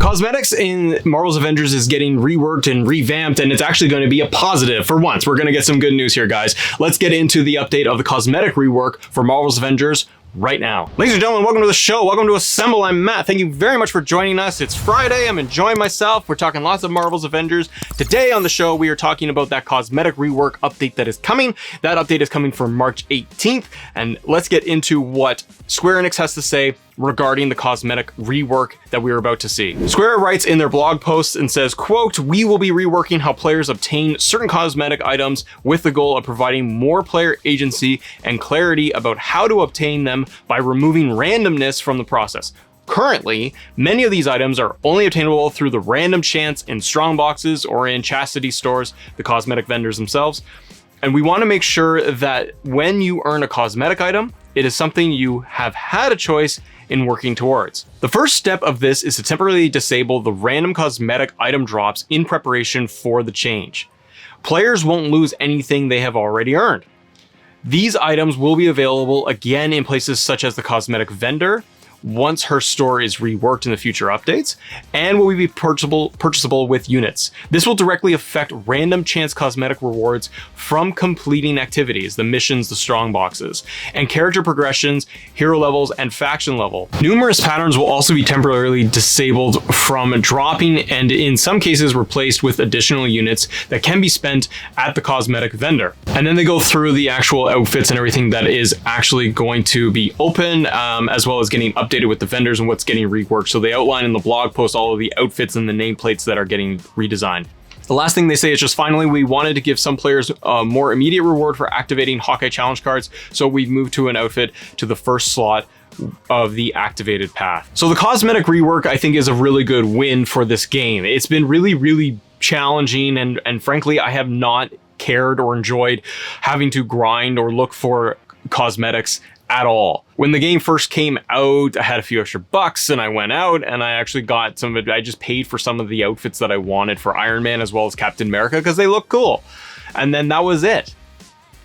Cosmetics in Marvel's Avengers is getting reworked and revamped, and it's actually going to be a positive for once. We're going to get some good news here, guys. Let's get into the update of the cosmetic rework for Marvel's Avengers right now. Ladies and gentlemen, welcome to the show. Welcome to Assemble. I'm Matt. Thank you very much for joining us. It's Friday. I'm enjoying myself. We're talking lots of Marvel's Avengers. Today on the show, we are talking about that cosmetic rework update that is coming. That update is coming for March 18th. And let's get into what Square Enix has to say regarding the cosmetic rework that we are about to see. Square writes in their blog post and says, quote, "We will be reworking how players obtain certain cosmetic items with the goal of providing more player agency and clarity about how to obtain them by removing randomness from the process. Currently, many of these items are only obtainable through the random chance in strong boxes or in chastity stores, the cosmetic vendors themselves. And we want to make sure that when you earn a cosmetic item, it is something you have had a choice in working towards. The first step of this is to temporarily disable the random cosmetic item drops in preparation for the change. Players won't lose anything they have already earned. These items will be available again in places such as the cosmetic vendor once her store is reworked in the future updates, and will be purchasable with units. This will directly affect random chance cosmetic rewards from completing activities, the missions, the strong boxes, and character progressions, hero levels, and faction level. Numerous patterns will also be temporarily disabled from dropping, and in some cases replaced with additional units that can be spent at the cosmetic vendor." And then they go through the actual outfits and everything that is actually going to be open, as well as getting updated with the vendors and what's getting reworked. So they outline in the blog post all of the outfits and the nameplates that are getting redesigned. The last thing they say is just finally, we wanted to give some players a more immediate reward for activating Hawkeye challenge cards. So we've moved to an outfit to the first slot of the activated path. So the cosmetic rework, I think, is a really good win for this game. It's been really challenging, and frankly, I have not cared or enjoyed having to grind or look for cosmetics at all. When the game first came out, I had a few extra bucks and I went out and I actually got some of it. I just paid for some of the outfits that I wanted for Iron Man as well as Captain America because they look cool. And then that was it.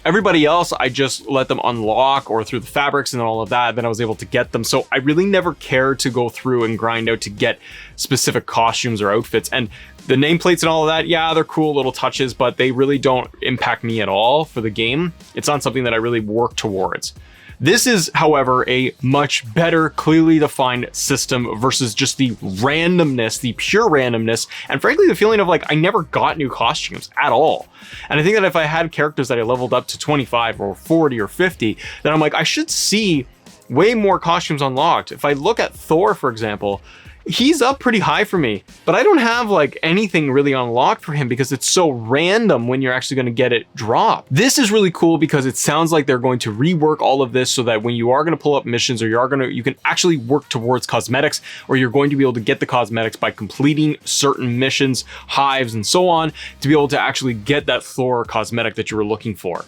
Everybody else, I just let them unlock or through the fabrics and all of that. Then I was able to get them. So I really never cared to go through and grind out to get specific costumes or outfits. And the nameplates and all of that, yeah, they're cool little touches, but they really don't impact me at all for the game. It's not something that I really work towards. This is, however, a much better, clearly defined system versus just the randomness, the pure randomness, and frankly, the feeling of like, I never got new costumes at all. And I think that if I had characters that I leveled up to 25 or 40 or 50, then I'm like, I should see way more costumes unlocked. If I look at Thor, for example, he's up pretty high for me, but I don't have like anything really unlocked for him because it's so random when you're actually going to get it drop. This is really cool because it sounds like they're going to rework all of this so that when you are going to pull up missions or you can actually work towards cosmetics, or you're going to be able to get the cosmetics by completing certain missions, hives, and so on to be able to actually get that Thor cosmetic that you were looking for.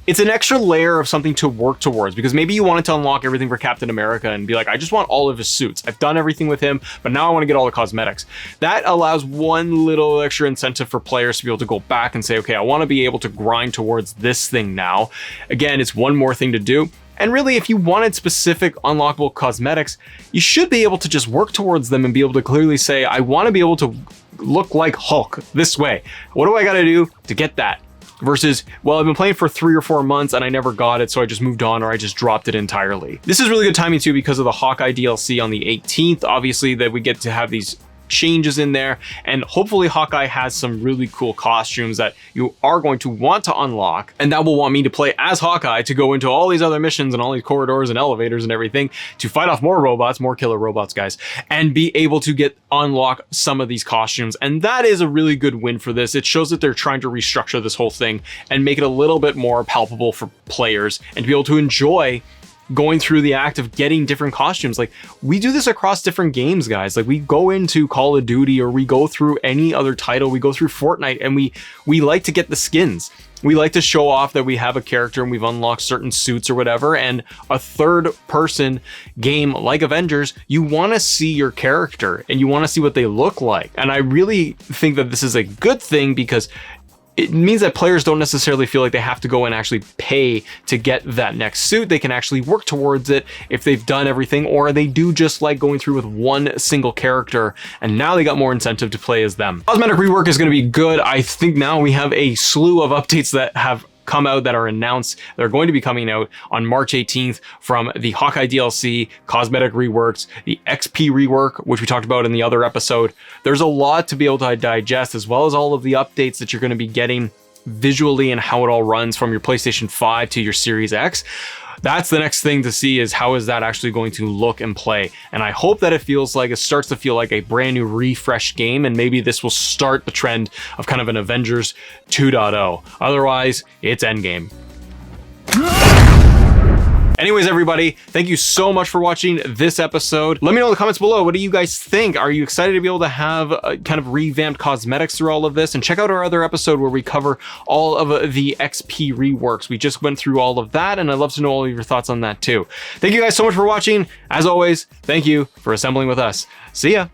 It's an extra layer of something to work towards, because maybe you wanted to unlock everything for Captain America and be like, I just want all of his suits. I've done everything with him, but now I want to get all the cosmetics. That allows one little extra incentive for players to be able to go back and say, okay, I want to be able to grind towards this thing now. Again, it's one more thing to do. And really, if you wanted specific unlockable cosmetics, you should be able to just work towards them and be able to clearly say, I want to be able to look like Hulk this way. What do I got to do to get that? Versus, well, I've been playing for 3 or 4 months and I never got it, so I just moved on, or I just dropped it entirely. This is really good timing too because of the Hawkeye DLC on the 18th. Obviously, that we get to have these changes in there, and hopefully Hawkeye has some really cool costumes that you are going to want to unlock, and that will want me to play as Hawkeye to go into all these other missions and all these corridors and elevators and everything to fight off more robots, more killer robots, guys, and be able to unlock some of these costumes. And that is a really good win for this. It shows that they're trying to restructure this whole thing and make it a little bit more palpable for players and to be able to enjoy going through the act of getting different costumes. Like, we do this across different games, guys. Like, we go into Call of Duty, or we go through any other title, we go through Fortnite, and we like to get the skins. We like to show off that we have a character and we've unlocked certain suits or whatever. And a third person game like Avengers, you want to see your character and you want to see what they look like. And I really think that this is a good thing because it means that players don't necessarily feel like they have to go and actually pay to get that next suit. They can actually work towards it if they've done everything, or they do just like going through with one single character, and now they got more incentive to play as them. Cosmetic rework is going to be good. I think now we have a slew of updates that have come out, that are announced. They're going to be coming out on March 18th from the Hawkeye DLC, cosmetic reworks, the XP rework, which we talked about in the other episode. There's a lot to be able to digest, as well as all of the updates that you're going to be getting visually and how it all runs from your PlayStation 5 to your Series X. That's the next thing to see, is how is that actually going to look and play. And I hope that it starts to feel like a brand new refreshed game, and maybe this will start the trend of kind of an Avengers 2.0. Otherwise, it's endgame. Anyways, everybody, thank you so much for watching this episode. Let me know in the comments below, what do you guys think? Are you excited to be able to have kind of revamped cosmetics through all of this? And check out our other episode where we cover all of the XP reworks. We just went through all of that, and I'd love to know all of your thoughts on that too. Thank you guys so much for watching. As always, thank you for assembling with us. See ya.